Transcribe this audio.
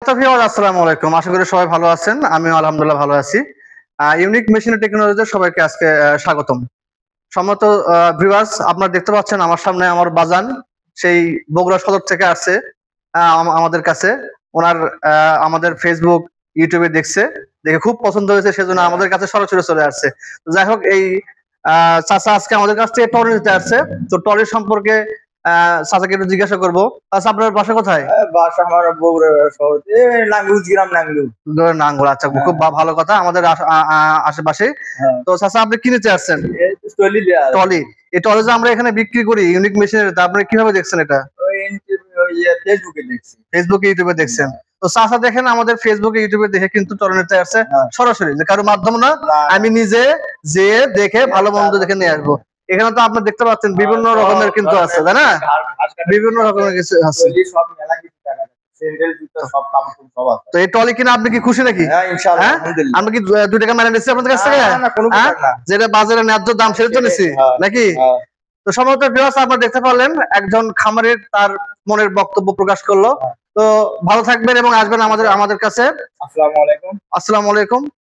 আসসালামু আলাইকুম। আশা করি সবাই ভালো আছেন। আমিও আলহামদুলিল্লাহ ভালো আছি। ইউনিক মেশিন টেকনোলজিতে সবাইকে আজকে স্বাগতম। সম্মানিত ভিউয়ার্স, আপনারা দেখতে পাচ্ছেন আমার সামনে আমার বাজান সেই বগুড়া সদর থেকে আসছে আমাদের কাছে। ওনার আমাদের ফেসবুক, ইউটিউবে দেখে খুব পছন্দ হয়েছে, সেজন্য আমাদের কাছে সরাসরি চলে আসছে। তো যাই হোক, এই চাচা আজকে আমাদের কাছ থেকে টরে নিতে আসছে। তো টরের সম্পর্কে চাচাকে একটু জিজ্ঞাসা করবো। আচ্ছা, আপনার বাসা কোথায়? বাসা আমার বগুড়া শহর নাঙ্গুজ গ্রাম নাঙ্গলু। নাঙ্গল, আচ্ছা, খুব ভালো কথা, আমাদের আশেপাশে। তো চাচা, আপনি কি নিতে আসছেন? টলি। এই টলি যে আমরা এখানে বিক্রি করি ইউনিক মেশিনের, তা আপনি কিভাবে দেখছেন এটা? ফেসবুকে দেখছি, ফেসবুকে, ইউটিউবে দেখছেন। তো চাচা দেখেন আমাদের ফেসবুকে, ইউটিউবে দেখে কিন্তু টলি নিতে আসছে সরাসরি, যে কারো মাধ্যম না, আমি নিজে যে দেখে ভালো মন্দ দেখে নিয়ে আসবো। এখানে তো আপনি দেখতে পাচ্ছেন বিভিন্ন রকমের কিন্তু আছে, তাই না? বিভিন্ন রকমের কিছু আছে। তো এই টলি কিনা আপনি কি খুশি নাকি? আমরা কি 2 টাকা মেরে নিচ্ছি আপনাদের কাছ থেকে? যেটা বাজারে ন্যায্য দাম সেটা তো নিচ্ছি নাকি? তো সম্ভবত ভিউয়ার্স, আপনারা দেখতে পারলেন একজন খামারের তার মনের বক্তব্য প্রকাশ করলো। তো ভালো থাকবেন এবং আসবেন আমাদের কাছে। আসসালামু আলাইকুম। আসসালামু আলাইকুম।